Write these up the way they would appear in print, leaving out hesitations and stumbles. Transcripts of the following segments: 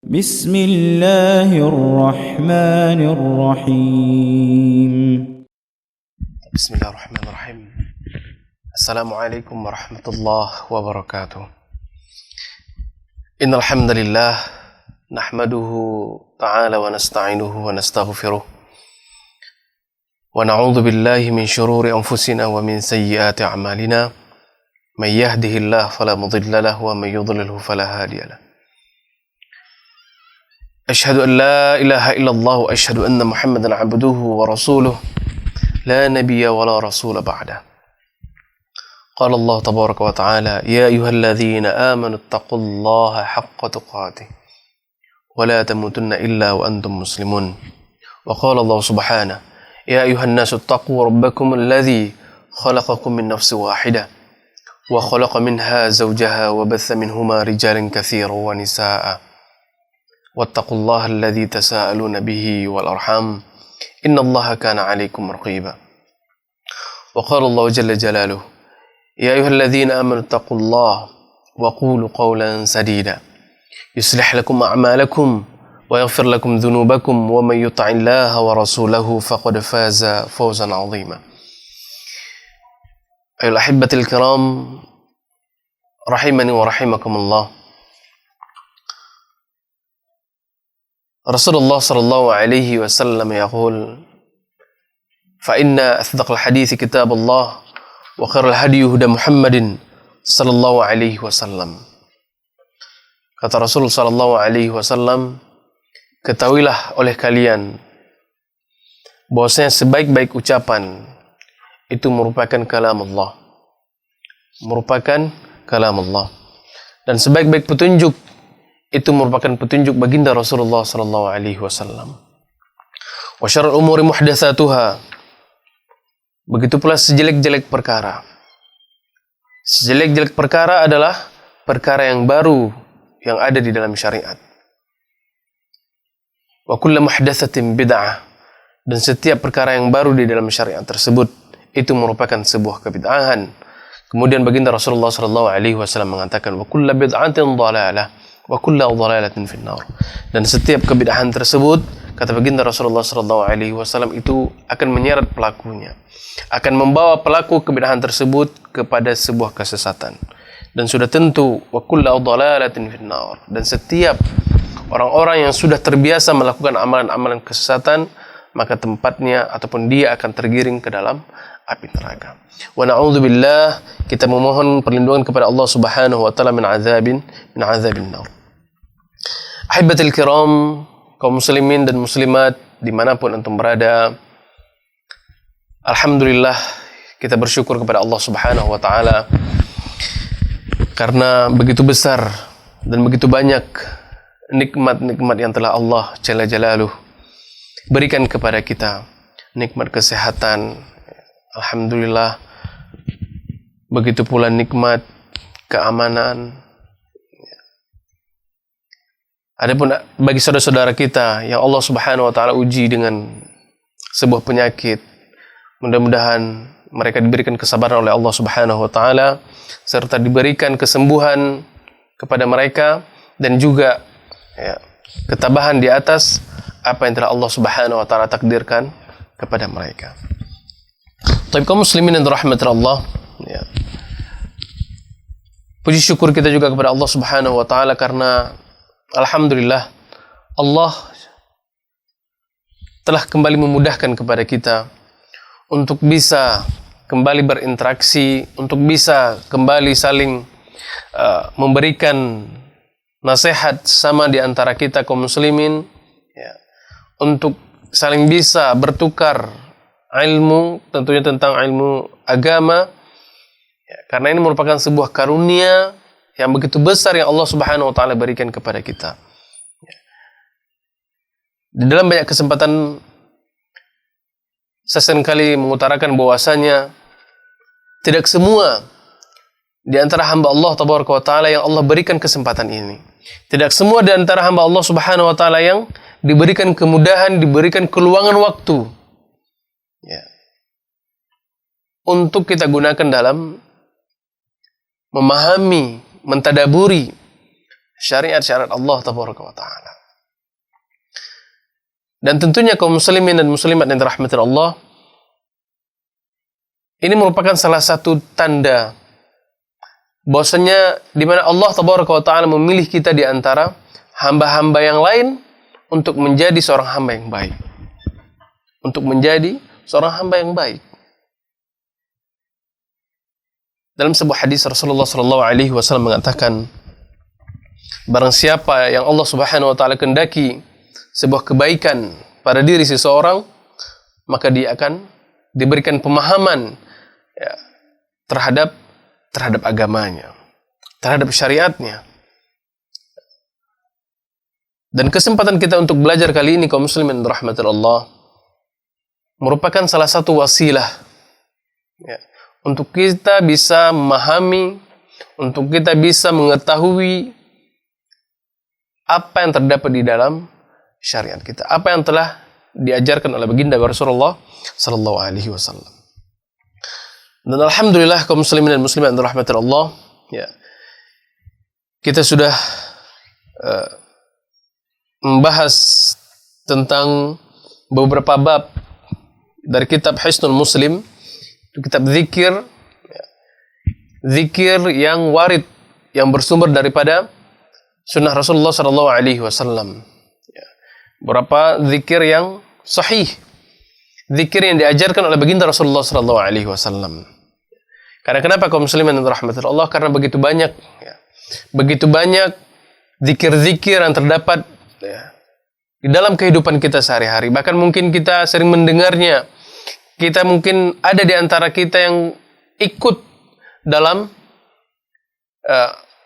بسم الله الرحمن الرحيم بسم الله الرحمن الرحيم السلام عليكم ورحمة الله وبركاته إن الحمد لله نحمده تعالى ونستعينه ونستغفره ونعوذ بالله من شرور أنفسنا ومن سيئات أعمالنا من يهده الله فلا مضل له ومن يضلله فلا هادي له أشهد أن لا إله إلا الله وأشهد أن محمدا عبده ورسوله لا نبي ولا رسول بعده قال الله تبارك وتعالى يا أيها الذين آمنوا اتقوا الله حق تقاته ولا تموتن إلا وأنتم مسلمون وقال الله سبحانه يا أيها الناس اتقوا ربكم الذي خلقكم من نفس واحدة وخلق منها زوجها وبث منهما رجالا كثيرا ونساء واتقوا الله الذي تساءلون به والأرحام إن الله كان عليكم رقيبا وقال الله جل جلاله يا أيها الذين آمنوا اتقوا الله وقولوا قولا سديدا يصلح لكم أعمالكم ويغفر لكم ذنوبكم ومن يطع الله ورسوله فقد فاز فوزا عظيما أيها الأحبة الكرام رحمني ورحمكم الله رسول الله صلى الله عليه وسلم يقول فإن أصدق الحديث كتاب الله وخير الهدي هدى محمد صلى الله عليه وسلم. Kata Rasul sallallahu alaihi wasallam, ketahuilah oleh kalian bahwasanya sebaik-baik ucapan itu merupakan kalam Allah. Merupakan kalam Allah. Dan sebaik-baik petunjuk itu merupakan petunjuk baginda Rasulullah sallallahu alaihi wasallam. Wa syarrul umuri muhdatsatuha. Begitu pula sejelek-jelek perkara. Sejelek-jelek perkara adalah perkara yang baru yang ada di dalam syariat. Wa kullu muhdatsatin bid'ah. Dan setiap perkara yang baru di dalam syariat tersebut itu merupakan sebuah kebid'ahan. Kemudian baginda Rasulullah sallallahu alaihi wasallam mengatakan wa kullu bid'atin dhalalah wa kullu dhalalatin finnar. Dan setiap kebid'ahan tersebut, kata baginda Rasulullah sallallahu alaihi wasallam, itu akan menyeret pelakunya, akan membawa pelaku kebid'ahan tersebut kepada sebuah kesesatan. Dan sudah tentu wa kullu dhalalatin finnar. Dan setiap orang-orang yang sudah terbiasa melakukan amalan-amalan kesesatan, maka tempatnya ataupun dia akan tergiring ke dalam api neraka. Wa na'udzubillah, kita memohon perlindungan kepada Allah Subhanahu wa taala min azabin nar. Ahibatil kiram, kaum muslimin dan muslimat dimanapun antum berada, alhamdulillah kita bersyukur kepada Allah Subhanahu wa taala karena begitu besar dan begitu banyak nikmat-nikmat yang telah Allah Jalla Jalaluh berikan kepada kita. Nikmat kesehatan, alhamdulillah. Begitu pula nikmat keamanan. Adapun bagi saudara-saudara kita yang Allah Subhanahu wa taala uji dengan sebuah penyakit, mudah-mudahan mereka diberikan kesabaran oleh Allah Subhanahu wa taala serta diberikan kesembuhan kepada mereka dan juga ketabahan di atas apa yang telah Allah Subhanahu wa taala takdirkan kepada mereka. Baik kaum muslimin yang dirahmati Allah, puji syukur kita juga kepada Allah Subhanahu wa taala karena alhamdulillah Allah telah kembali memudahkan kepada kita untuk bisa kembali berinteraksi, untuk bisa kembali saling memberikan nasihat sama di antara kita kaum muslimin, untuk saling bisa bertukar ilmu, tentunya tentang ilmu agama, karena ini merupakan sebuah karunia yang begitu besar yang Allah Subhanahu wa taala berikan kepada kita. Di dalam banyak kesempatan saya seringkali mengutarakan bahwasanya tidak semua di antara hamba Allah Tabaraka wa taala yang Allah berikan kesempatan ini. Tidak semua di antara hamba Allah Subhanahu wa taala yang diberikan kemudahan, diberikan keluangan waktu untuk kita gunakan dalam memahami, mentadaburi syariat-syariat Allah Tabaraka wa taala. Dan tentunya kaum muslimin dan muslimat yang dirahmati Allah, ini merupakan salah satu tanda bahwasanya di mana Allah Tabaraka wa Ta'ala memilih kita di antara hamba-hamba yang lain untuk menjadi seorang hamba yang baik. Untuk menjadi seorang hamba yang baik. Dalam sebuah hadis Rasulullah SAW mengatakan, barang siapa yang Allah Subhanahu wa Ta'ala kehendaki sebuah kebaikan pada diri seseorang, maka dia akan diberikan pemahaman ya, terhadap agamanya, terhadap syariatnya. Dan kesempatan kita untuk belajar kali ini kaum muslimin rahmatil Allah merupakan salah satu wasilah ya, untuk kita bisa memahami, untuk kita bisa mengetahui apa yang terdapat di dalam syariat kita, apa yang telah diajarkan oleh baginda Rasulullah sallallahu alaihi wasallam. Dan alhamdulillah kaum muslimin dan muslimat yang dirahmati Allah, ya, kita sudah membahas tentang beberapa bab dari kitab Hisnul Muslim, kitab zikir, ya, zikir yang warid, yang bersumber daripada sunnah Rasulullah sallallahu alaihi wasallam. Ya, beberapa zikir yang sahih, zikir yang diajarkan oleh baginda Rasulullah sallallahu alaihi wasallam. Karena kenapa kaum muslimin dan rahmatul Allah? Karena begitu banyak ya, begitu banyak zikir-zikir yang terdapat ya, di dalam kehidupan kita sehari-hari. Bahkan mungkin kita sering mendengarnya. Kita mungkin ada di antara kita yang ikut dalam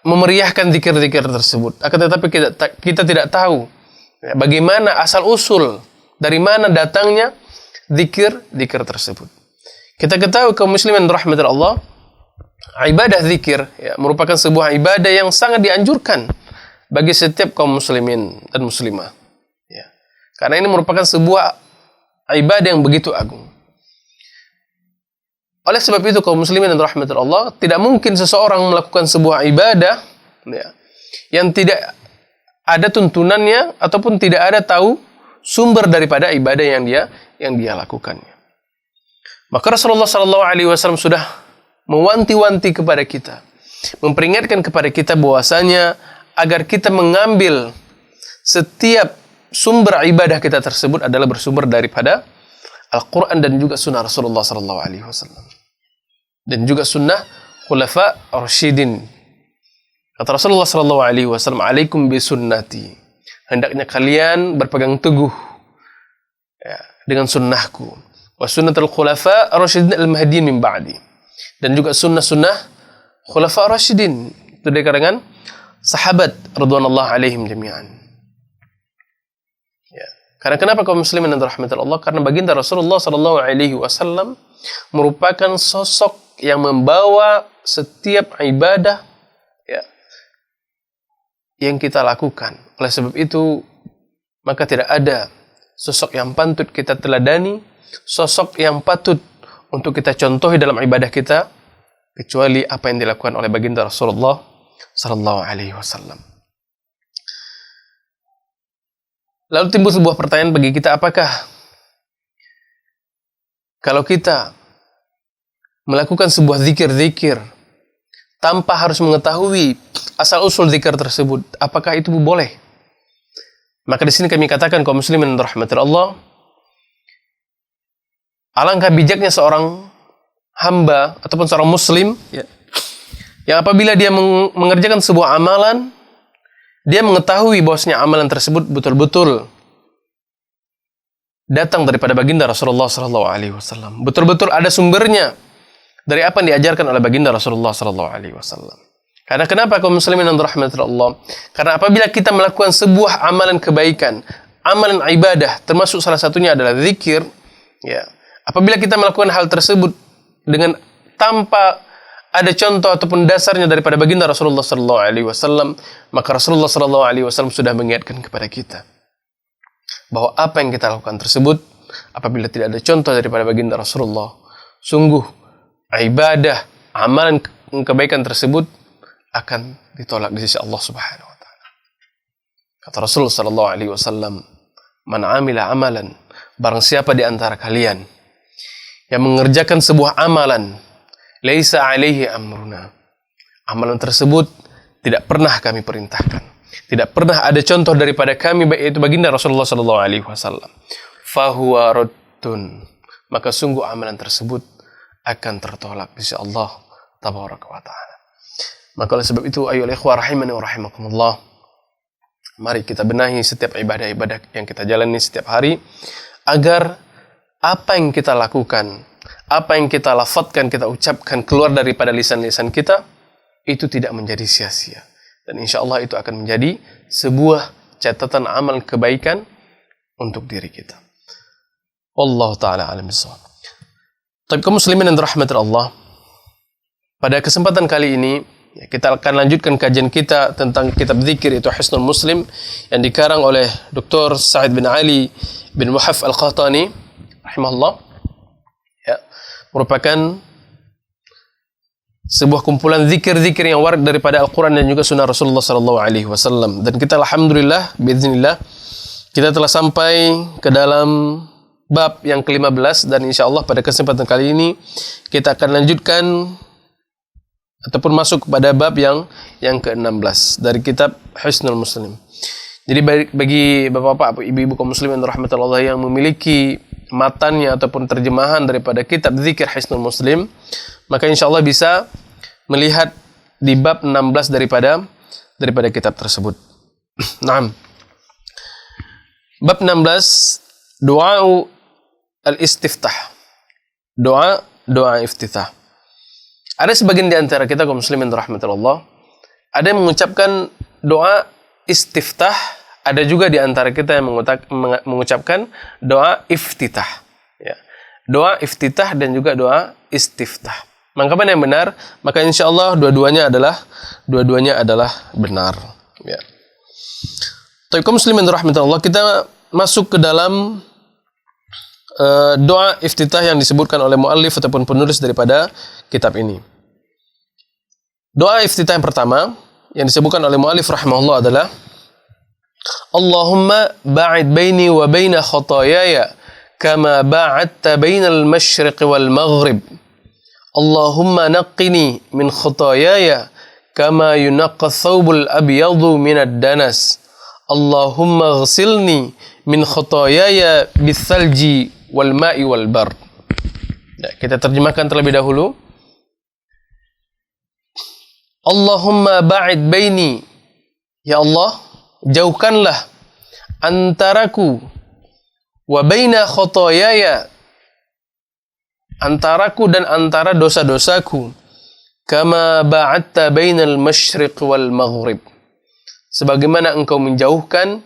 memeriahkan zikir-zikir tersebut. Akan tetapi kita tidak tahu ya, bagaimana asal-usul, dari mana datangnya zikir-zikir tersebut. Kita ketahui kaum muslimin rahmatul Allah, ibadah zikir ya, merupakan sebuah ibadah yang sangat dianjurkan bagi setiap kaum muslimin dan muslimah. Ya. Karena ini merupakan sebuah ibadah yang begitu agung. Oleh sebab itu kaum muslimin dan rahmatul Allah, tidak mungkin seseorang melakukan sebuah ibadah ya, yang tidak ada tuntunannya ataupun tidak ada tahu sumber daripada ibadah yang dia lakukannya. Maka Rasulullah SAW sudah mewanti-wanti kepada kita, memperingatkan kepada kita bahwasanya agar kita mengambil setiap sumber ibadah kita tersebut adalah bersumber daripada Al-Quran dan juga sunnah Rasulullah SAW. Dan juga sunnah khulafa rasyidin. Kata Rasulullah SAW, alaikum bisunnati. Hendaknya kalian berpegang teguh ya, dengan sunnahku. Wa sunnatul khulafa rasyidin al-mahdiyyin min ba'di. Dan juga sunnah-sunnah khulafa rasyidin. Itu dari kalangan sahabat radhiyallahu alaihim jami'an. Ya. Karena kenapa kaum muslimin dan rahmatul Allah? Karena baginda Rasulullah SAW merupakan sosok yang membawa setiap ibadah ya, yang kita lakukan. Oleh sebab itu, maka tidak ada sosok yang patut kita teladani, sosok yang patut untuk kita contohi dalam ibadah kita, kecuali apa yang dilakukan oleh baginda Rasulullah sallallahu alaihi wasallam. Lalu timbul sebuah pertanyaan bagi kita, apakah kalau kita melakukan sebuah zikir-zikir tanpa harus mengetahui asal-usul zikir tersebut, apakah itu boleh? Maka di sini kami katakan kaum muslimin rahmatul Allah, alangkah bijaknya seorang hamba ataupun seorang muslim ya, yang apabila dia mengerjakan sebuah amalan, dia mengetahui bahwasanya amalan tersebut betul-betul datang daripada baginda Rasulullah SAW. Betul-betul ada sumbernya dari apa yang diajarkan oleh baginda Rasulullah SAW. Karena kenapa kaum muslimin dan rahmatul Allah? Karena apabila kita melakukan sebuah amalan kebaikan, amalan ibadah, termasuk salah satunya adalah zikir, ya. Apabila kita melakukan hal tersebut dengan tanpa ada contoh ataupun dasarnya daripada baginda Rasulullah SAW, maka Rasulullah SAW sudah mengingatkan kepada kita bahwa apa yang kita lakukan tersebut, apabila tidak ada contoh daripada baginda Rasulullah, sungguh ibadah, amalan kebaikan tersebut akan ditolak di sisi Allah Subhanahu wa taala. Kata Rasulullah sallallahu alaihi wasallam, Man amila amalan, barang siapa di antara kalian yang mengerjakan sebuah amalan, laisa alaihi amruna, amalan tersebut tidak pernah kami perintahkan, tidak pernah ada contoh daripada kami, yaitu baginda Rasulullah sallallahu alaihi wasallam, fahuwa raddun, maka sungguh amalan tersebut akan tertolak di sisi Allah tabaraka wa taala. Maka oleh sebab itu, ayolah ikhwah rahimani wa rahimakumullah, mari kita benahi setiap ibadah-ibadah yang kita jalani setiap hari, agar apa yang kita lakukan, apa yang kita lafadzkan, kita ucapkan keluar daripada lisan-lisan kita, itu tidak menjadi sia-sia. Dan insya Allah itu akan menjadi sebuah catatan amal kebaikan untuk diri kita. Wallahu ta'ala alam bissawab. Tapi kaum muslimin yang dirahmati Allah, pada kesempatan kali ini kita akan lanjutkan kajian kita tentang kitab zikir, itu Hisnul Muslim, yang dikarang oleh Dr. Sa'id bin Ali bin Wahaf Al-Qahtani rahimahullah. Ya, merupakan sebuah kumpulan zikir-zikir yang warid daripada Al-Quran dan juga sunnah Rasulullah SAW. Dan kita alhamdulillah, biiznillah, kita telah sampai ke dalam bab yang ke-15, dan insya Allah pada kesempatan kali ini kita akan lanjutkan ataupun masuk kepada bab yang ke-16 dari kitab Hisnul Muslim. Jadi bagi bapak-bapak, ibu-ibu kaum muslimin rahmatullah yang memiliki matannya ataupun terjemahan daripada kitab zikir Hisnul Muslim, maka insya Allah bisa melihat di bab 16 daripada kitab tersebut. Naam. Bab 16, doa al-istiftah. Doa iftitah. Ada sebagian di antara kita kaum muslimin rahmatullah, ada yang mengucapkan doa istiftah, ada juga di antara kita yang mengucapkan doa iftitah. Ya. Doa iftitah dan juga doa istiftah. Maka mana yang benar? Maka insya Allah dua-duanya adalah benar. Ya. Tapi kaum muslimin rahmatullah, kita masuk ke dalam doa iftitah yang disebutkan oleh muallif ataupun penulis daripada kitab ini. Doa iftitah yang pertama yang disebutkan oleh muallif rahimahullah adalah Allahumma ba'id baini wa baina khataayaya kama ba'adta bainal masyriq wal maghrib. Allahumma naqqini min khataayaya kama yunaqqa thawbul abyadu minad danas. Allahumma ghsilni min khataayaya bithalji wal ma'i wal bar. Ya, kita terjemahkan terlebih dahulu. Allahumma ba'id baini, ya Allah, jauhkanlah antaraku, wa baina khataayaya, antaraku dan antara dosa-dosaku, kama ba'adta bainal masyriq wal maghrib, sebagaimana engkau menjauhkan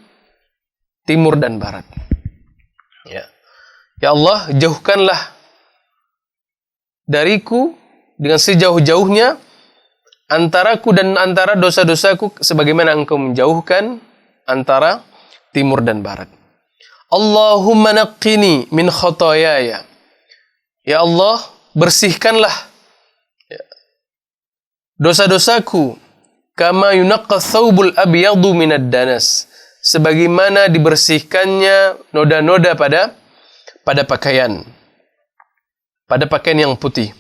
timur dan barat. Ya. Ya Allah, jauhkanlah dariku dengan sejauh-jauhnya antaraku dan antara dosa-dosaku sebagaimana engkau menjauhkan antara timur dan barat. Allahumma naqqini min khataayaya. Ya Allah, bersihkanlah dosa-dosaku kama yunaqqa thawbul abyadu minad danas, sebagaimana dibersihkannya noda-noda pada pakaian yang putih.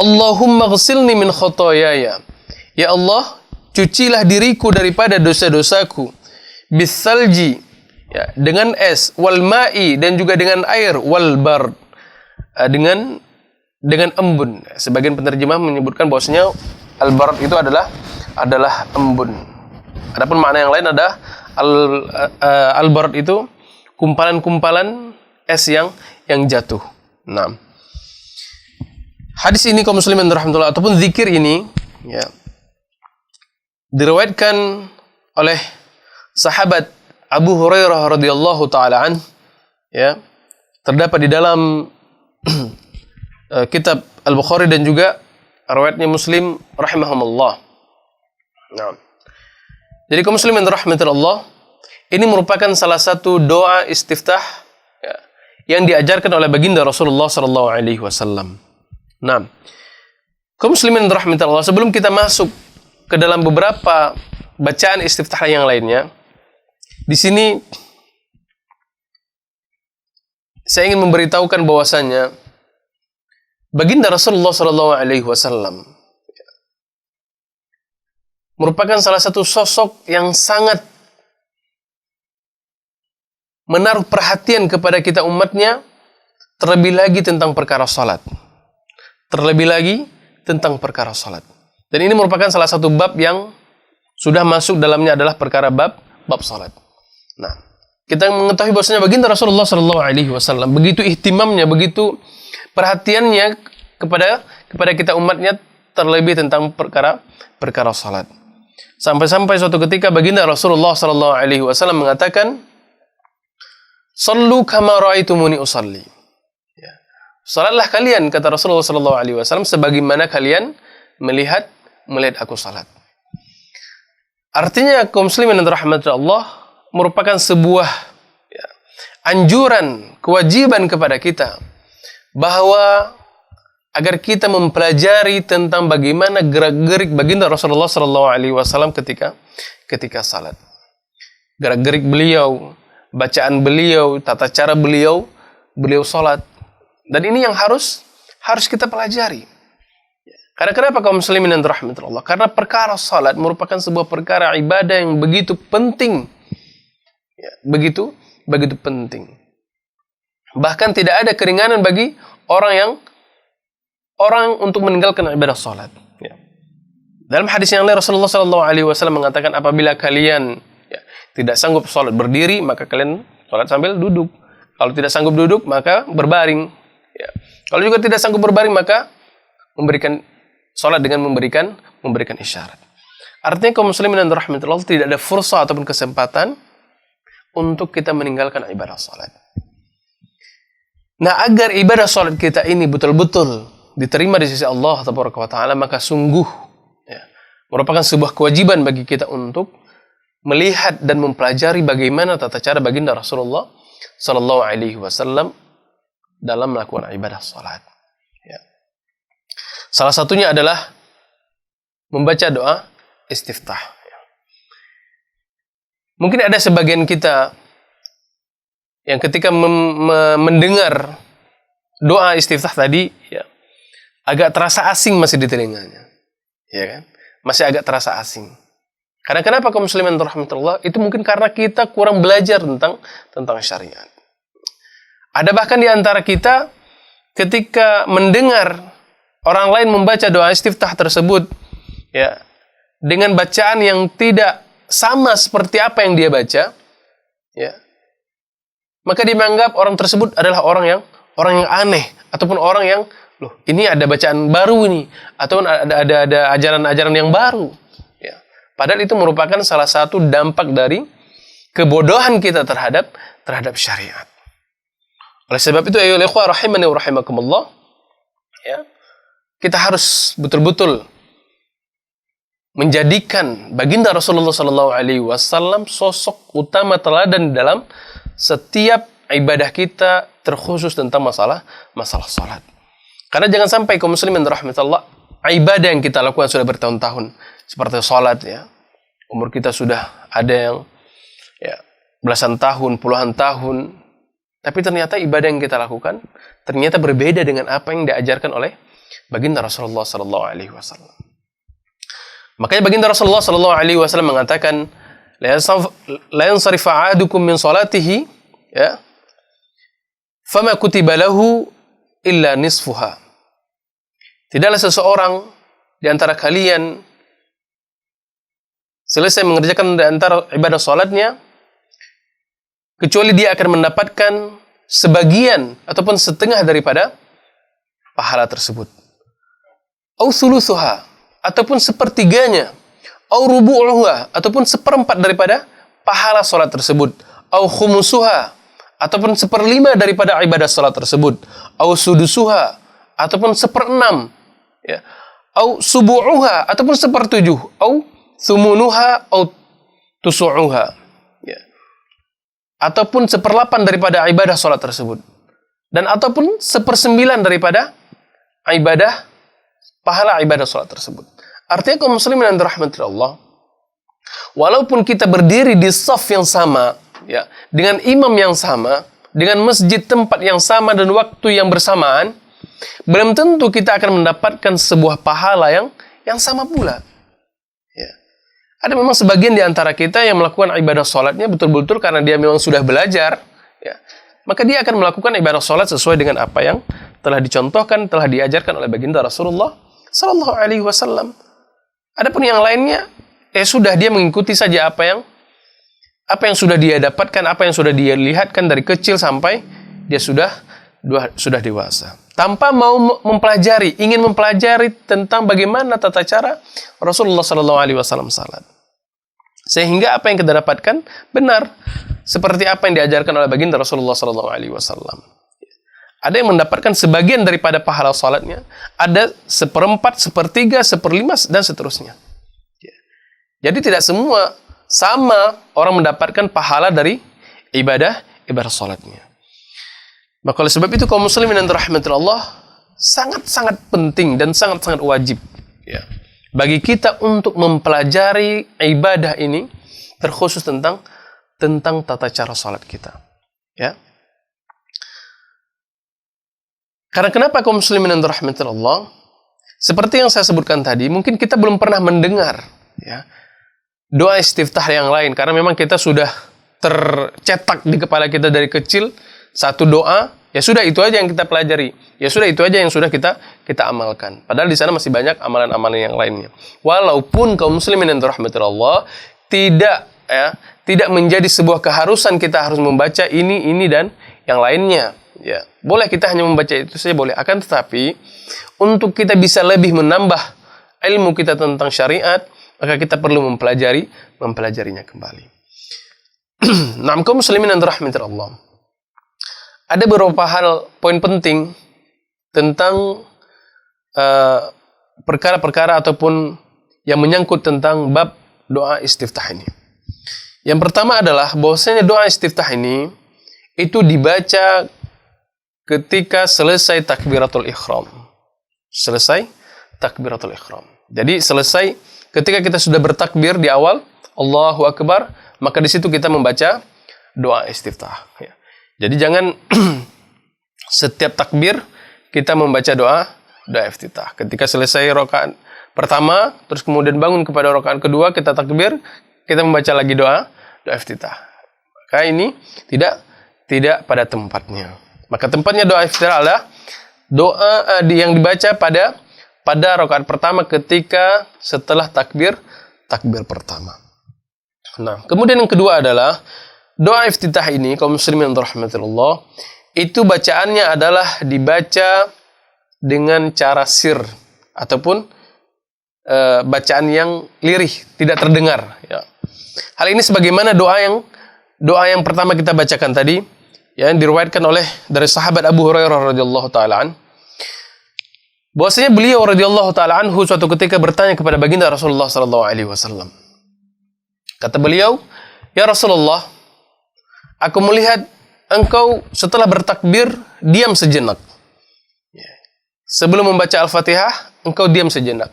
Allahumma ghsilni min khataayaya. Ya Allah, cucilah diriku daripada dosa-dosaku. Bisalji, ya, dengan es, wal ma'i, dan juga dengan air, wal bar, dengan embun. Sebagian penerjemah menyebutkan bahwasanya al bar itu adalah embun. Adapun makna yang lain ada al bar itu kumpalan-kumpalan es yang jatuh. Nah, hadis ini kaum muslimin rahmatullah ataupun zikir ini, ya, diriwayatkan oleh sahabat Abu Hurairah radhiyallahu taala an, ya, terdapat di dalam kitab Al-Bukhari dan juga riwayatnya Muslim rahimahumullah. Nah, jadi kaum muslimin rahmatullah, ini merupakan salah satu doa istiftah, ya, yang diajarkan oleh baginda Rasulullah sallallahu alaihi wasallam. Nah, kaum muslimin rahmatullah, sebelum kita masuk ke dalam beberapa bacaan istiftah yang lainnya, di sini saya ingin memberitahukan bahwasanya baginda Rasulullah SAW merupakan salah satu sosok yang sangat menaruh perhatian kepada kita umatnya, terlebih lagi tentang perkara salat. Terlebih lagi tentang perkara salat. Dan ini merupakan salah satu bab yang sudah masuk dalamnya adalah perkara bab salat. Nah, kita mengetahui bahwasanya baginda Rasulullah SAW begitu ihtimamnya, begitu perhatiannya kepada kita umatnya, terlebih tentang perkara salat. Sampai-sampai suatu ketika baginda Rasulullah SAW mengatakan, "Sallu kama ra'aitumuni usalli." Ya. Salatlah kalian, kata Rasulullah SAW, sebagaimana kalian melihat aku salat. Artinya kaum muslimin yang dirahmati Allah, merupakan sebuah anjuran, kewajiban kepada kita bahwa agar kita mempelajari tentang bagaimana gerak-gerik baginda Rasulullah SAW ketika salat. Gerak-gerik beliau, bacaan beliau, tata cara beliau salat. Dan ini yang harus kita pelajari. Karena kenapa kaum muslimin yang dirahmati Allah? Karena perkara salat merupakan sebuah perkara ibadah yang begitu penting. Ya, begitu penting. Bahkan tidak ada keringanan bagi orang untuk meninggalkan ibadah salat. Ya. Dalam hadis yang lain Rasulullah SAW mengatakan, apabila kalian tidak sanggup salat berdiri, maka kalian salat sambil duduk. Kalau tidak sanggup duduk, maka berbaring. Ya. Kalau juga tidak sanggup berbaring, maka memberikan salat dengan memberikan isyarat. Artinya kaum muslimin yang dirahmati Allah, tidak ada fursa ataupun kesempatan untuk kita meninggalkan ibadah salat. Nah, agar ibadah salat kita ini betul-betul diterima di sisi Allah Taala, maka sungguh merupakan sebuah kewajiban bagi kita untuk melihat dan mempelajari bagaimana tata cara baginda Rasulullah SAW dalam melakukan ibadah salat. Salah satunya adalah membaca doa istiftah. Mungkin ada sebagian kita yang ketika mendengar doa istiftah tadi, agak terasa asing masih di telinganya. Ya kan? Masih agak terasa asing. Karena kenapa kaum muslimin rahmatullah? Itu mungkin karena kita kurang belajar tentang syariat. Ada bahkan di antara kita ketika mendengar orang lain membaca doa istiftah tersebut dengan bacaan yang tidak sama seperti apa yang dia baca, maka dianggap orang tersebut adalah orang yang aneh, ataupun orang yang, loh, ini ada bacaan baru ini, ataupun ada ajaran-ajaran yang baru. Padahal itu merupakan salah satu dampak dari kebodohan kita terhadap syariat. Oleh sebab itu, ayyuhal ikhwah rahimani wa rahimakumullah, kita harus betul-betul menjadikan baginda Rasulullah SAW sosok utama teladan dalam setiap ibadah kita, terkhusus tentang masalah salat. Karena jangan sampai kaum muslimin rahmatullah, ibadah yang kita lakukan sudah bertahun-tahun, seperti salat, umur kita sudah ada yang belasan tahun, puluhan tahun, tapi ternyata ibadah yang kita lakukan ternyata berbeda dengan apa yang diajarkan oleh baginda Rasulullah SAW. Makanya baginda Rasulullah SAW mengatakan, la yansarifu ahadukum min salatihi fama kutiba lahu illa nisfuha. Tidaklah seseorang di antara kalian selesai mengerjakan di antara ibadah salatnya kecuali dia akan mendapatkan sebagian ataupun setengah daripada pahala tersebut. Au thuluthuha, ataupun sepertiganya. Au rubu'uha, ataupun seperempat daripada pahala salat tersebut. Au khumusuha, ataupun seperlima daripada ibadah salat tersebut. Au sudusuha, ataupun seperenam. Au subu'uha, ataupun sepertujuh. Au thumunuha, au tusu'uha. Ataupun seperlapan daripada ibadah salat tersebut. Dan ataupun sepersembilan daripada pahala ibadah salat tersebut. Artinya kaum muslimin yang dirahmati Allah, walaupun kita berdiri di shaf yang sama, dengan imam yang sama, dengan masjid tempat yang sama dan waktu yang bersamaan, belum tentu kita akan mendapatkan sebuah pahala yang sama pula. Ya. Ada memang sebagian di antara kita yang melakukan ibadah sholatnya betul-betul karena dia memang sudah belajar, ya. Maka dia akan melakukan ibadah sholat sesuai dengan apa yang telah dicontohkan, telah diajarkan oleh baginda Rasulullah Sallallahu Alaihi Wasallam. Adapun yang lainnya, sudah dia mengikuti saja apa yang sudah dia dapatkan, apa yang sudah dia lihatkan dari kecil sampai dia sudah dewasa. Tanpa mau mempelajari, ingin mempelajari tentang bagaimana tata cara Rasulullah Sallallahu Alaihi Wasallam salat. Sehingga apa yang kita dapatkan benar seperti apa yang diajarkan oleh baginda Rasulullah Sallallahu Alaihi Wasallam. Ada yang mendapatkan sebagian daripada pahala salatnya, ada 1/4, 1/3, 1/5 dan seterusnya. Jadi tidak semua sama orang mendapatkan pahala dari ibadah salatnya. Maka oleh sebab itu kaum muslimin yang dirahmati Allah sangat-sangat penting dan sangat-sangat wajib, ya, bagi kita untuk mempelajari ibadah ini, terkhusus tentang tata cara salat kita, ya. Karena kenapa kaum muslimin yang dirahmati Allah? Seperti yang saya sebutkan tadi, mungkin kita belum pernah mendengar, ya, doa istiftah yang lain, karena memang kita sudah tercetak di kepala kita dari kecil satu doa, ya sudah itu aja yang kita pelajari, ya sudah itu aja yang sudah kita amalkan. Padahal di sana masih banyak amalan-amalan yang lainnya. Walaupun kaum muslimin yang dirahmati Allah tidak menjadi sebuah keharusan kita harus membaca ini dan yang lainnya. Ya, boleh kita hanya membaca itu saja boleh. Akan tetapi untuk kita bisa lebih menambah ilmu kita tentang syariat, maka kita perlu mempelajarinya kembali. Nah, kaum muslimin yang dirahmati Allah, ada beberapa poin penting tentang perkara-perkara ataupun yang menyangkut tentang bab doa istiftah ini. Yang pertama adalah bahwasanya doa istiftah ini itu dibaca ketika selesai takbiratul ihram. Selesai takbiratul ihram. Jadi selesai ketika kita sudah bertakbir di awal, Allahu Akbar, maka di situ kita membaca doa istiftah. Ya. Jadi jangan setiap takbir kita membaca doa iftitah. Ketika selesai rakaat pertama, terus kemudian bangun kepada rakaat kedua, kita takbir, kita membaca lagi doa iftitah. Maka ini tidak pada tempatnya. Maka tempatnya doa iftitah adalah doa yang dibaca pada rakaat pertama ketika setelah takbir pertama. Nah, kemudian yang kedua adalah doa iftitah ini, kaum muslimin yang dirahmati Allah, itu bacaannya adalah dibaca dengan cara sir ataupun bacaan yang lirih, tidak terdengar. Ya. Hal ini sebagaimana doa yang pertama kita bacakan tadi, yang diriwayatkan dari sahabat Abu Hurairah radhiyallahu taala an, bahwasanya beliau radhiyallahu taala anhu suatu ketika bertanya kepada baginda Rasulullah sallallahu alaihi wasallam. Kata beliau, "Ya Rasulullah, aku melihat engkau setelah bertakbir diam sejenak. Sebelum membaca Al-Fatihah, engkau diam sejenak.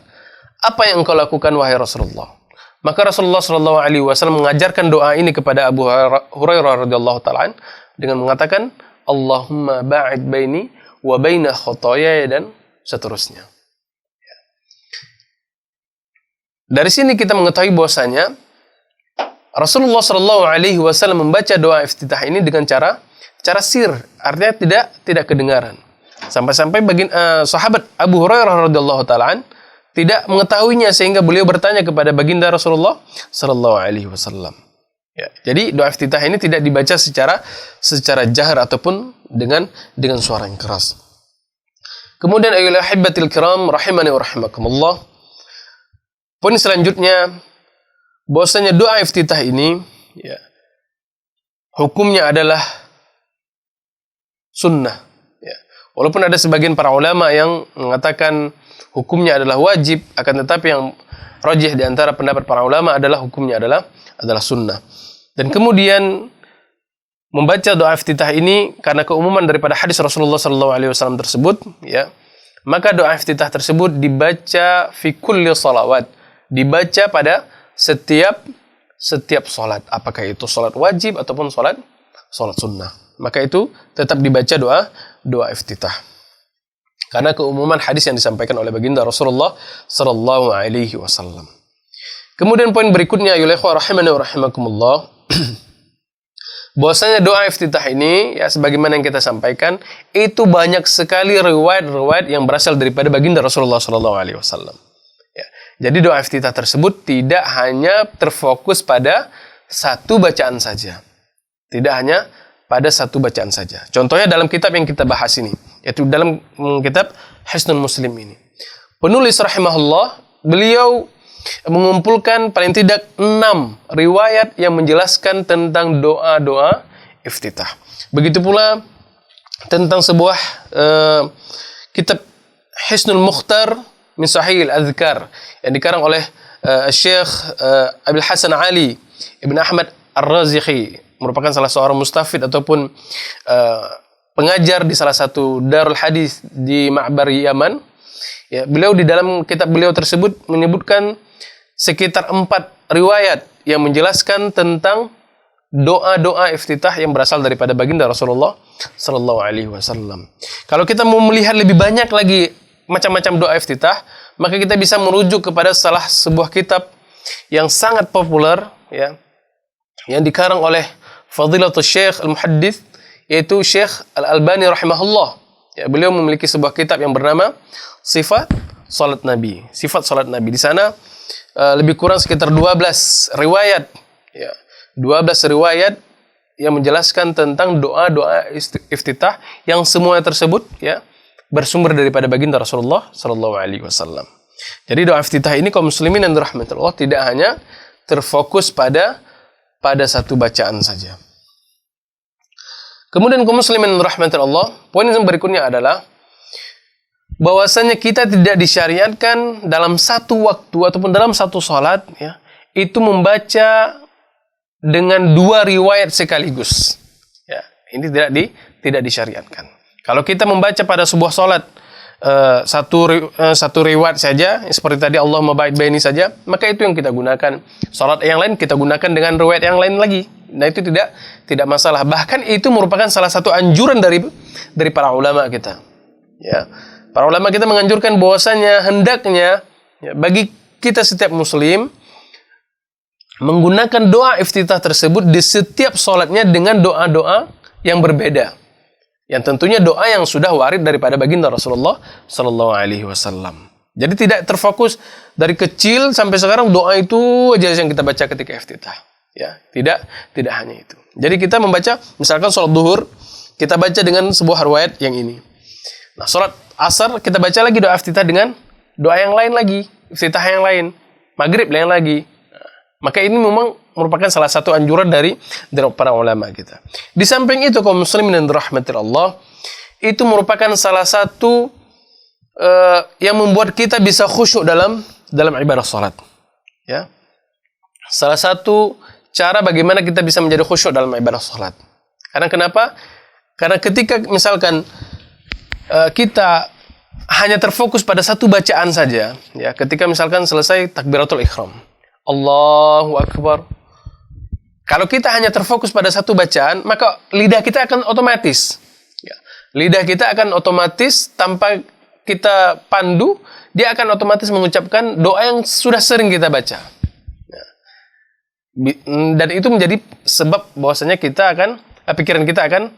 Apa yang engkau lakukan wahai Rasulullah?" Maka Rasulullah sallallahu alaihi wasallam mengajarkan doa ini kepada Abu Hurairah radhiyallahu taala dengan mengatakan, "Allahumma ba'id baini wa baina khotoyaya," dan seterusnya. Dari sini kita mengetahui bahwasanya Rasulullah sallallahu alaihi wasallam membaca doa iftitah ini dengan cara sir, artinya tidak kedengaran. Sampai-sampai sahabat Abu Hurairah radhiyallahu taala tidak mengetahuinya sehingga beliau bertanya kepada baginda Rasulullah sallallahu alaihi wasallam. Ya, jadi doa iftitah ini tidak dibaca secara jahar ataupun dengan suara yang keras. Kemudian ayyuhal ahibbatil kiram rahimani wa rahimakumullah. Poin selanjutnya, bahwasanya doa iftitah ini, ya, hukumnya adalah sunnah. Ya. Walaupun ada sebagian para ulama yang mengatakan hukumnya adalah wajib, akan tetapi yang rajih di antara pendapat para ulama adalah hukumnya adalah sunnah. Dan kemudian membaca doa iftitah ini karena keumuman daripada hadis Rasulullah SAW tersebut, ya, maka doa iftitah tersebut dibaca fi kulli salawat, dibaca pada setiap salat, apakah itu salat wajib ataupun salat salat sunnah. Maka itu tetap dibaca doa iftitah. Karena keumuman hadis yang disampaikan oleh baginda Rasulullah sallallahu alaihi wasallam. Kemudian poin berikutnya, ya ikhwah rahimani wa rahimakumullah, bahwasanya doa iftitah ini, ya sebagaimana yang kita sampaikan, itu banyak sekali riwayat-riwayat yang berasal daripada baginda Rasulullah sallallahu alaihi wasallam. Ya. Jadi doa iftitah tersebut tidak hanya terfokus pada satu bacaan saja. Tidak hanya pada satu bacaan saja. Contohnya dalam kitab yang kita bahas ini, yaitu dalam kitab Hisnul Muslim ini. Penulis rahimahullah, beliau mengumpulkan paling tidak 6 riwayat yang menjelaskan tentang doa-doa iftitah. Begitu pula tentang sebuah kitab Hisnul Mukhtar min Sahih al-Adhkar yang dikarang oleh Syekh Abil Hasan Ali Ibn Ahmad Ar-Razikhi, merupakan salah seorang mustafid ataupun pengajar di salah satu darul hadis di Ma'bar Yaman. Ya, beliau di dalam kitab beliau tersebut menyebutkan sekitar 4 riwayat yang menjelaskan tentang doa-doa iftitah yang berasal daripada baginda Rasulullah sallallahu alaihi wasallam. Kalau kita mau melihat lebih banyak lagi macam-macam doa iftitah, maka kita bisa merujuk kepada salah sebuah kitab yang sangat populer, ya, yang dikarang oleh Fadilatul Syekh Al-Muhaddits, yaitu Syekh Al-Albani rahimahullah. Ya, beliau memiliki sebuah kitab yang bernama Sifat Salat Nabi. Sifat Salat Nabi. Di sana lebih kurang sekitar 12 riwayat, ya, 12 riwayat yang menjelaskan tentang doa-doa iftitah yang semua tersebut, ya, bersumber daripada baginda Rasulullah sallallahu alaihi wasallam. Jadi doa iftitah ini kaum muslimin yang dirahmati Allah tidak hanya terfokus pada satu bacaan saja. Kemudian kaum muslimin yang dirahmati Allah, poin yang berikutnya adalah bahwasanya kita tidak disyariatkan dalam satu waktu ataupun dalam satu salat, ya, itu membaca dengan 2 riwayat sekaligus. Ya, ini tidak disyariatkan. Kalau kita membaca pada sebuah salat satu riwayat saja, seperti tadi Allahumma ba'id baini saja, maka itu yang kita gunakan. Salat yang lain kita gunakan dengan riwayat yang lain lagi. Nah, itu tidak masalah. Bahkan itu merupakan salah satu anjuran dari para ulama kita. Ya. Para ulama kita menganjurkan bahwasanya hendaknya, ya, bagi kita setiap muslim menggunakan doa iftitah tersebut di setiap salatnya dengan doa-doa yang berbeda. Yang tentunya doa yang sudah warid daripada baginda Rasulullah sallallahu alaihi wasallam. Jadi tidak terfokus dari kecil sampai sekarang doa itu aja yang kita baca ketika iftitah. Ya, tidak hanya itu. Jadi kita membaca misalkan salat zuhur, kita baca dengan sebuah riwayat yang ini. Nah, salat asar kita baca lagi doa iftitah dengan doa yang lain lagi, iftitah yang lain, maghrib yang lagi. Maka ini memang merupakan salah satu anjuran dari para ulama kita. Di samping itu kaum muslimin yang dirahmati Allah, itu merupakan salah satu yang membuat kita bisa khusyuk dalam ibadah salat. Ya. Salah satu cara bagaimana kita bisa menjadi khusyuk dalam ibadah salat. Karena kenapa? Karena ketika misalkan kita hanya terfokus pada satu bacaan saja, ya, ketika misalkan selesai takbiratul ihram, Allahu Akbar. Kalau kita hanya terfokus pada satu bacaan, maka lidah kita akan otomatis, ya, lidah kita akan otomatis tanpa kita pandu, dia akan otomatis mengucapkan doa yang sudah sering kita baca. Ya. Dan itu menjadi sebab bahwasanya pikiran kita akan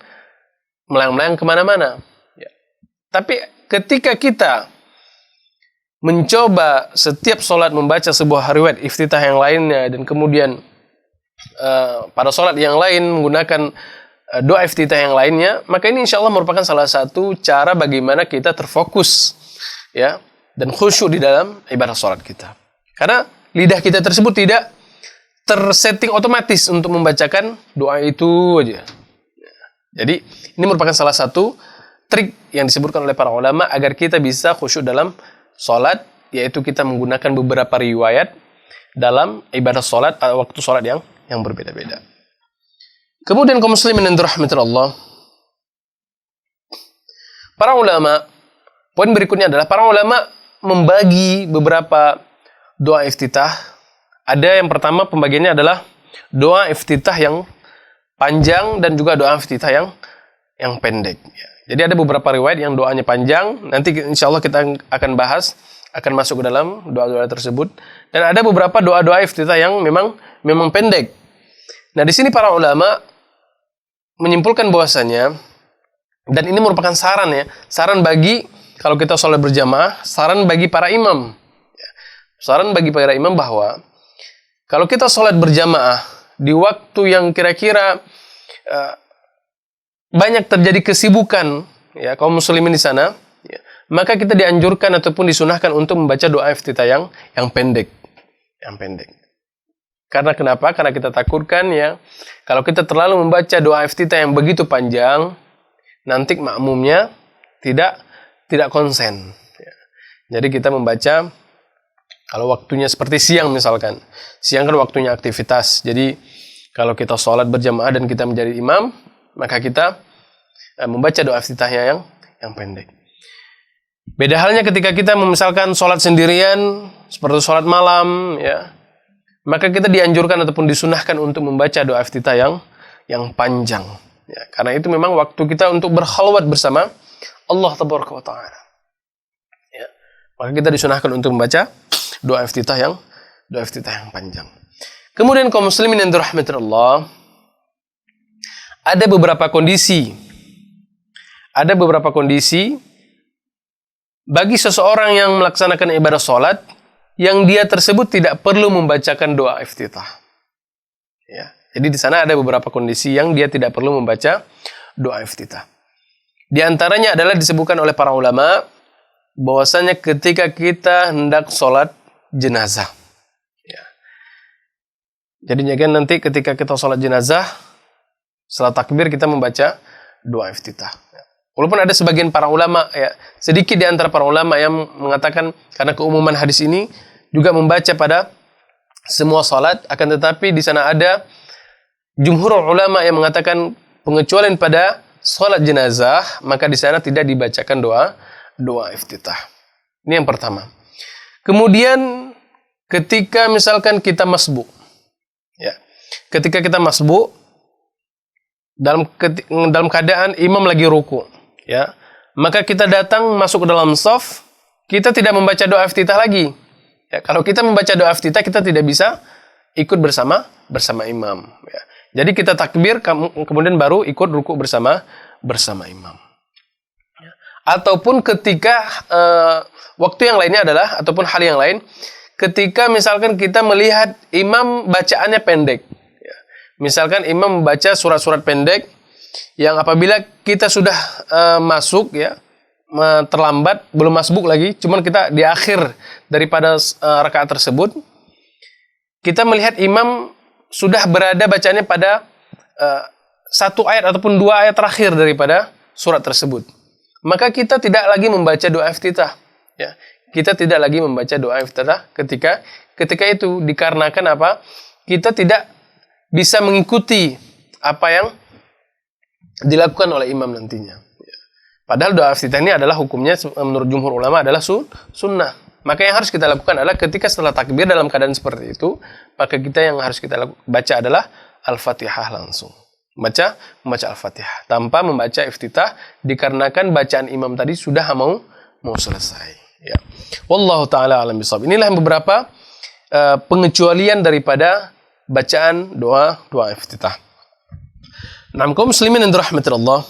melayang-layang kemana-mana. Ya. Tapi ketika kita mencoba setiap sholat membaca sebuah riwayat iftitah yang lainnya, dan kemudian pada sholat yang lain menggunakan doa iftitah yang lainnya, maka ini insya Allah merupakan salah satu cara bagaimana kita terfokus, ya, dan khusyuk di dalam ibadah sholat kita. Karena lidah kita tersebut tidak tersetting otomatis untuk membacakan doa itu aja. Jadi ini merupakan salah satu trik yang disebutkan oleh para ulama agar kita bisa khusyuk dalam sholat, yaitu kita menggunakan beberapa riwayat dalam ibadah sholat, waktu sholat yang berbeda-beda. Kemudian kaum muslimin yang dirahmati Allah, para ulama, poin berikutnya adalah para ulama membagi beberapa doa iftitah. Ada yang pertama pembagiannya adalah doa iftitah yang panjang dan juga doa iftitah yang pendek. Ya. Jadi ada beberapa riwayat yang doanya panjang. Nanti insya Allah kita akan bahas, akan masuk ke dalam doa-doa tersebut. Dan ada beberapa doa-doa iftitah yang memang pendek. Nah, di sini para ulama menyimpulkan bahwasanya, dan ini merupakan saran ya, saran bagi kalau kita sholat berjamaah, saran bagi para imam. Ya. Saran bagi para imam bahwa kalau kita sholat berjamaah di waktu yang kira-kira banyak terjadi kesibukan ya kaum muslimin di sana, ya, maka kita dianjurkan ataupun disunahkan untuk membaca doa iftitah yang pendek. Yang pendek. Karena kenapa? Karena kita takutkan ya, kalau kita terlalu membaca doa iftitah yang begitu panjang, nanti makmumnya tidak konsen. Ya. Jadi kita membaca, kalau waktunya seperti siang misalkan, siang kan waktunya aktivitas. Jadi kalau kita sholat berjamaah dan kita menjadi imam, maka kita membaca doa iftitahnya yang pendek. Beda halnya ketika kita misalkan sholat sendirian, seperti sholat malam, ya, maka kita dianjurkan ataupun disunahkan untuk membaca doa iftitah yang panjang. Ya, karena itu memang waktu kita untuk berkhalwat bersama Allah Tabaraka wa Ta'ala. Ya, maka kita disunahkan untuk membaca doa iftitah yang panjang. Kemudian kaum muslimin yang dirahmati Allah, ada beberapa kondisi bagi seseorang yang melaksanakan ibadah sholat yang dia tersebut tidak perlu membacakan doa iftitah. Ya, jadi di sana ada beberapa kondisi yang dia tidak perlu membaca doa iftitah. Di antaranya adalah disebutkan oleh para ulama bahwasanya ketika kita hendak sholat jenazah. Ya. Jadinya kan nanti ketika kita sholat jenazah, setelah takbir kita membaca doa iftitah. Walaupun ada sebagian para ulama, ya, sedikit di antara para ulama yang mengatakan karena keumuman hadis ini juga membaca pada semua salat, akan tetapi di sana ada jumhur ulama yang mengatakan pengecualian pada salat jenazah, maka di sana tidak dibacakan doa iftitah. Ini yang pertama. Kemudian ketika misalkan kita masbuk, ya, ketika kita masbuk dalam keadaan imam lagi ruku, ya, maka kita datang masuk ke dalam shaf, kita tidak membaca doa iftitah lagi. Ya, kalau kita membaca doa iftitah, kita tidak bisa ikut bersama imam. Ya. Jadi kita takbir, kemudian baru ikut ruku bersama imam. Ya. Ataupun ketika waktu yang lainnya adalah, ataupun hal yang lain, ketika misalkan kita melihat imam bacaannya pendek. Ya. Misalkan imam membaca surat-surat pendek, yang apabila kita sudah masuk, ya, terlambat, belum masbuk lagi, cuman kita di akhir daripada rakaat tersebut, kita melihat imam sudah berada bacanya pada satu ayat ataupun dua ayat terakhir daripada surat tersebut, maka kita tidak lagi membaca doa iftitah. Ya, kita tidak lagi membaca doa iftitah ketika itu, dikarenakan apa? Kita tidak bisa mengikuti apa yang dilakukan oleh imam nantinya. Padahal doa iftitah ini adalah hukumnya menurut jumhur ulama adalah sunnah. Maka yang harus kita lakukan adalah ketika setelah takbir dalam keadaan seperti itu, maka kita yang harus kita baca adalah Al-Fatihah langsung. Membaca Al-Fatihah tanpa membaca iftitah, dikarenakan bacaan imam tadi sudah mau selesai. Ya. Wallahu taala alam bishawab. Inilah beberapa pengecualian daripada bacaan doa iftitah. Nah, kaum muslimin yang dirahmati Allah,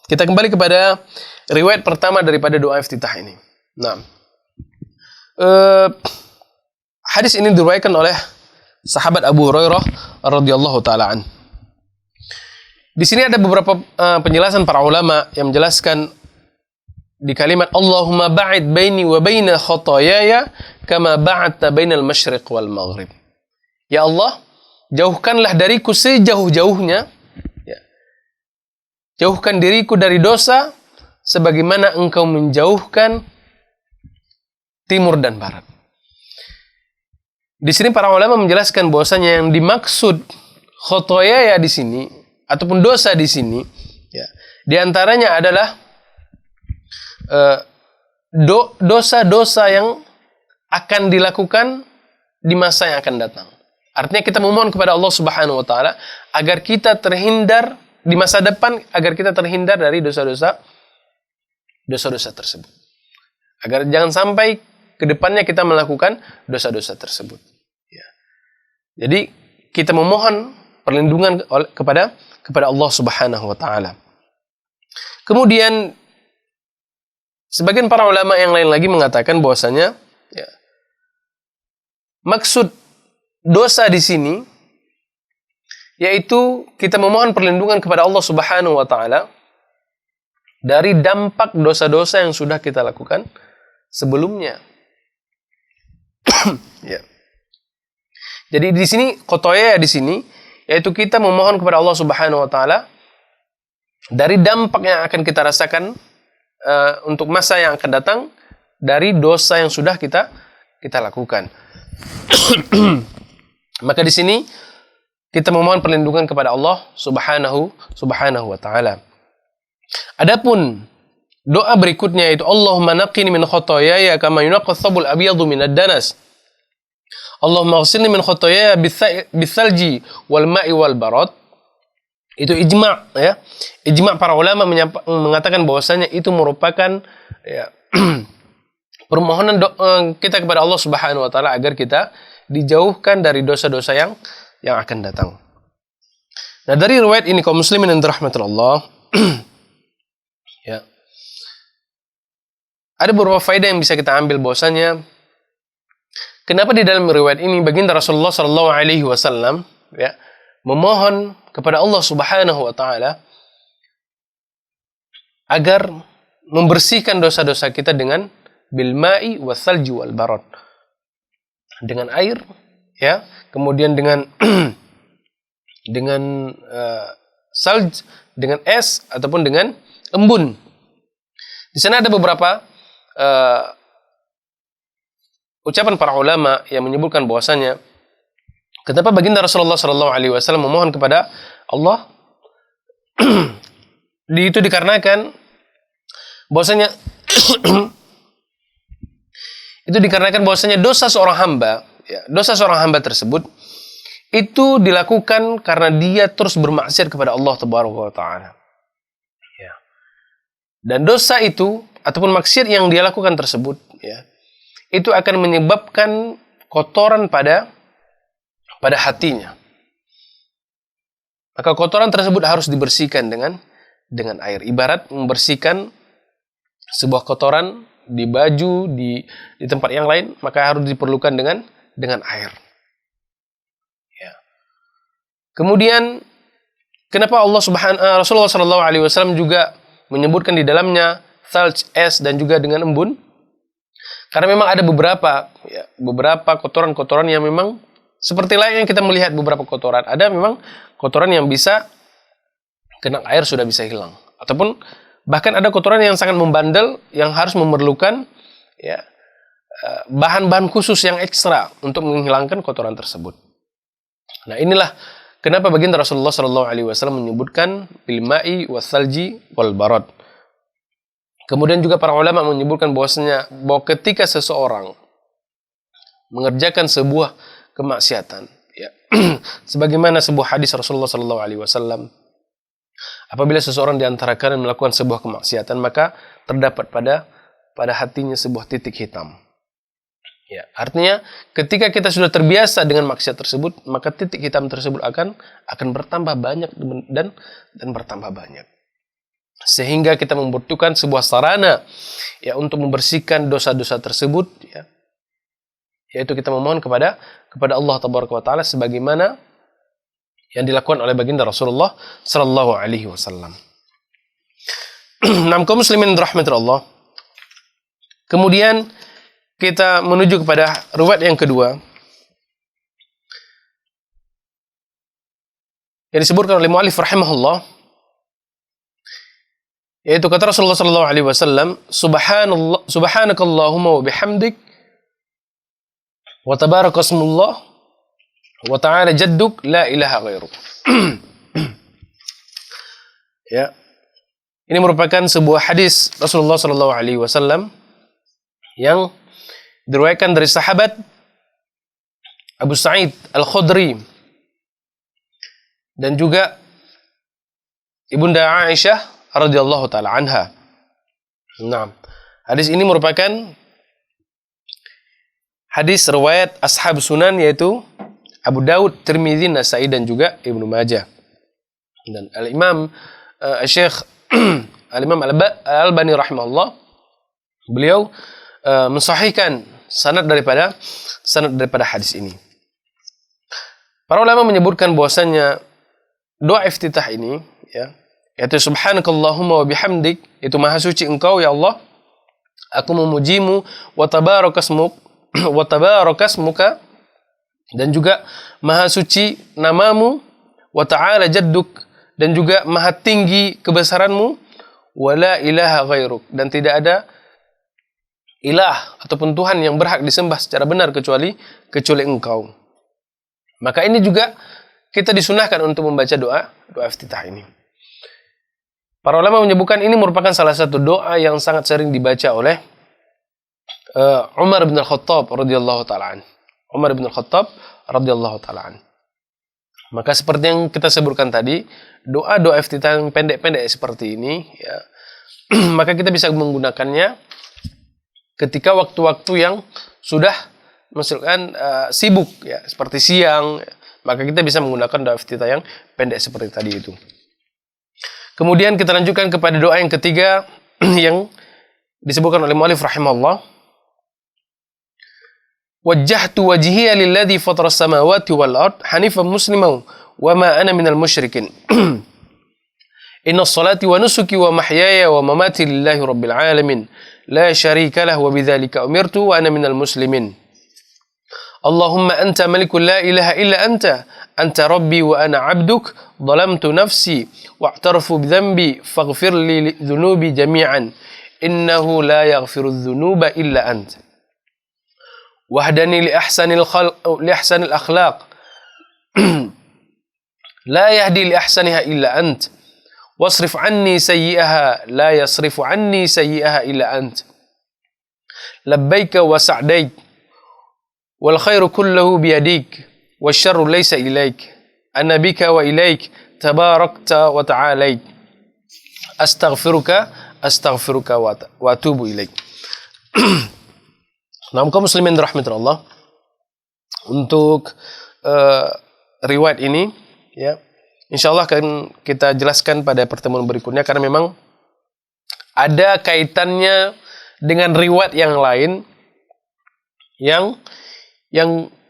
kita kembali kepada riwayat pertama daripada doa iftitah ini. Nah, hadis ini diriwayatkan oleh sahabat Abu Hurairah radhiyallahu taala an. Di sini ada beberapa penjelasan para ulama yang menjelaskan di kalimat Allahumma ba'id baini wa baina khotoyaya kama ba'adta bainal masyriq wal maghrib. Ya Allah, jauhkanlah dariku sejauh-jauhnya, jauhkan diriku dari dosa sebagaimana engkau menjauhkan timur dan barat. Di sini para ulama menjelaskan bahwasanya yang dimaksud khotoyaya di sini ataupun dosa di sini, ya, di antaranya adalah dosa-dosa yang akan dilakukan di masa yang akan datang. Artinya kita memohon kepada Allah Subhanahu wa taala agar kita terhindar di masa depan, agar kita terhindar dari dosa-dosa tersebut. Agar jangan sampai ke depannya kita melakukan dosa-dosa tersebut. Ya. Jadi kita memohon perlindungan kepada Allah Subhanahu wa taala. Kemudian sebagian para ulama yang lain lagi mengatakan bahwasanya ya, maksud dosa di sini yaitu kita memohon perlindungan kepada Allah Subhanahu wa taala dari dampak dosa-dosa yang sudah kita lakukan sebelumnya. Ya. Jadi di sini khotoya di sini yaitu kita memohon kepada Allah Subhanahu wa taala dari dampak yang akan kita rasakan untuk masa yang akan datang dari dosa yang sudah kita lakukan. Maka di sini kita memohon perlindungan kepada Allah Subhanahu wa taala. Adapun doa berikutnya itu Allahumma naqqini min khotoyaya kama yunaqqa ath-thawbul abyadu minad danas. Allahumma ighsilni min khotoyaya bithalji wal ma'i wal barad. Itu ijma' ya. Ijma' para ulama mengatakan bahwasanya itu merupakan ya, permohonan kita kepada Allah Subhanahu wa taala agar kita dijauhkan dari dosa-dosa yang akan datang. Nah, dari riwayat ini kaum muslimin yang dirahmati Allah ya. Ada beberapa faedah yang bisa kita ambil bahwasanya kenapa di dalam riwayat ini baginda Rasulullah sallallahu alaihi wasallam ya memohon kepada Allah Subhanahu wa taala agar membersihkan dosa-dosa kita dengan bil ma'i wasalji wal barad. Dengan air ya, kemudian dengan salj, dengan es ataupun dengan embun. Di sana ada beberapa ucapan para ulama yang menyebutkan bahwasanya kenapa baginda Rasulullah sallallahu alaihi wasallam memohon kepada Allah itu dikarenakan bahwasanya dosa seorang hamba, ya, dosa seorang hamba tersebut itu dilakukan karena dia terus bermaksiat kepada Allah Taala. Ya. Dan dosa itu ataupun maksiat yang dia lakukan tersebut, ya, itu akan menyebabkan kotoran pada hatinya. Maka kotoran tersebut harus dibersihkan dengan air. Ibarat membersihkan sebuah kotoran di baju, di tempat yang lain, maka harus diperlukan dengan air. Ya. Kemudian kenapa Rasulullah sallallahu alaihi wasallam juga menyebutkan di dalamnya salj, es dan juga dengan embun? Karena memang ada beberapa kotoran-kotoran yang memang seperti layaknya kita melihat beberapa kotoran. Ada memang kotoran yang bisa kena air sudah bisa hilang, ataupun bahkan ada kotoran yang sangat membandel yang harus memerlukan ya bahan-bahan khusus yang ekstra untuk menghilangkan kotoran tersebut. Nah, inilah kenapa baginda Rasulullah sallallahu alaihi wasallam menyebutkan bil ma'i wasalji wal barad. Kemudian juga para ulama menyebutkan bahwa ketika seseorang mengerjakan sebuah kemaksiatan, ya, sebagaimana sebuah hadis Rasulullah sallallahu alaihi wasallam, apabila seseorang di antara kalian melakukan sebuah kemaksiatan, maka terdapat pada hatinya sebuah titik hitam. Ya, artinya ketika kita sudah terbiasa dengan maksiat tersebut, maka titik hitam tersebut akan bertambah banyak dan bertambah banyak. Sehingga kita membutuhkan sebuah sarana ya untuk membersihkan dosa-dosa tersebut, ya. Yaitu kita memohon kepada Allah Tabaraka wa taala sebagaimana yang dilakukan oleh baginda Rasulullah sallallahu alaihi wasallam. Nah, kaum muslimin rahmatillah Allah. Kemudian kita menuju kepada riwayat yang kedua yang disebutkan oleh muallif rahimahullah, yaitu kata Rasulullah sallallahu alaihi wasallam, subhanakallahumma wa bihamdik wa tabarakasmullah wa ta'ala jadduk la ilaha ghairuk. Ya. Ini merupakan sebuah hadis Rasulullah sallallahu alaihi wasallam yang diriwayatkan dari sahabat Abu Sa'id Al-Khudri dan juga Ibunda Aisyah radhiyallahu taala anha. Nah, hadis ini merupakan hadis riwayat ashab sunan, yaitu Abu Daud, Tirmidzi, Nasai dan juga Ibnu Majah. Dan Al-Imam Syekh Al-Imam Al-Albani rahimahullah, beliau mensahihkan sanad daripada hadis ini. Para ulama menyebutkan bahwasannya doa iftitah ini, ya, yaitu subhanakallahumma wa bihamdik, itu maha suci engkau ya Allah, aku memujimu, wa tabarakasmuka, dan juga maha suci namamu, wa ta'ala jadduk, dan juga maha tinggi kebesaranmu, wa la ilaha ghairuk, dan tidak ada ilah ataupun Tuhan yang berhak disembah secara benar kecuali engkau. Maka ini juga kita disunahkan untuk membaca doa iftitah ini. Para ulama menyebutkan ini merupakan salah satu doa yang sangat sering dibaca oleh Umar bin Al-Khattab radhiyallahu taala an. Maka seperti yang kita sebutkan tadi, doa iftitah yang pendek-pendek seperti ini, ya, maka kita bisa menggunakannya ketika waktu-waktu yang sudah misalkan sibuk, ya, seperti siang, ya, maka kita bisa menggunakan doa iftitah yang pendek seperti tadi itu. Kemudian kita lanjutkan kepada doa yang ketiga yang disebutkan oleh mu'allif rahimahullah. Wajjahtu wajhiya lilladzi fatara as-samawati wal ard hanifan musliman wa ma ana minal musyrikin. Inna salati wa nusuki wa mahyaya wa mamati lillahi rabbil alamin la syarika lahu wa bidzalika umirtu wa ana minal muslimin. Allahumma anta malikul la ilaha illa anta rabbi wa ana abduk, zalamtu nafsi wa'tarafu bidhanbi faghfir li dhunubi jami'an innahu la yaghfiru dhunuba illa anta. Wahdani li ahsanil akhlaq la yahdi li ahsaniha illa anta. Wasrif anni sayyi'aha la yasrifu anni sayyi'aha illa anta. Labbaika wa sa'daik wal khairu kulluhu biyadik wasyarru laysa ilaik ana bika wa ilaik tabarakta wa ta'alaik astaghfiruka wa atubu ilaik. Nah, kaum muslimin rahmatullah, untuk riwayat ini, ya, insyaallah akan kita jelaskan pada pertemuan berikutnya, karena memang ada kaitannya dengan riwayat yang lain yang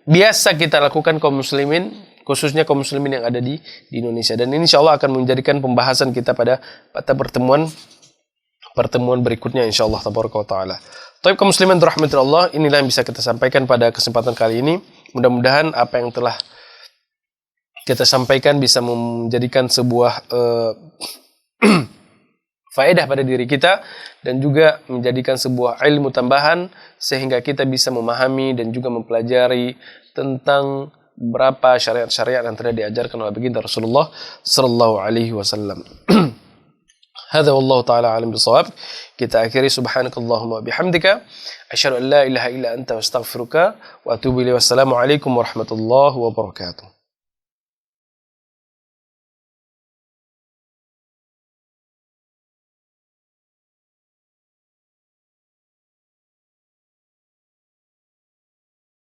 biasa kita lakukan kaum muslimin, khususnya kaum muslimin yang ada di Indonesia. Dan ini insyaallah akan menjadikan pembahasan kita pada pertemuan berikutnya insyaallah tabaraka wa taala. Taib kaum muslimin rahmatullah, inilah yang bisa kita sampaikan pada kesempatan kali ini. Mudah-mudahan apa yang telah kita sampaikan bisa menjadikan sebuah faedah pada diri kita dan juga menjadikan sebuah ilmu tambahan sehingga kita bisa memahami dan juga mempelajari tentang berapa syariat-syariat yang telah diajarkan oleh baginda Rasulullah sallallahu alaihi wasallam. Hadza wallahu taala alim bisawab. Kita akhiri subhanakallahumma bihamdika asyhadu an la ilaha illa anta astaghfiruka wa atubu ilaik. Wassalamu alaikum warahmatullahi wabarakatuh.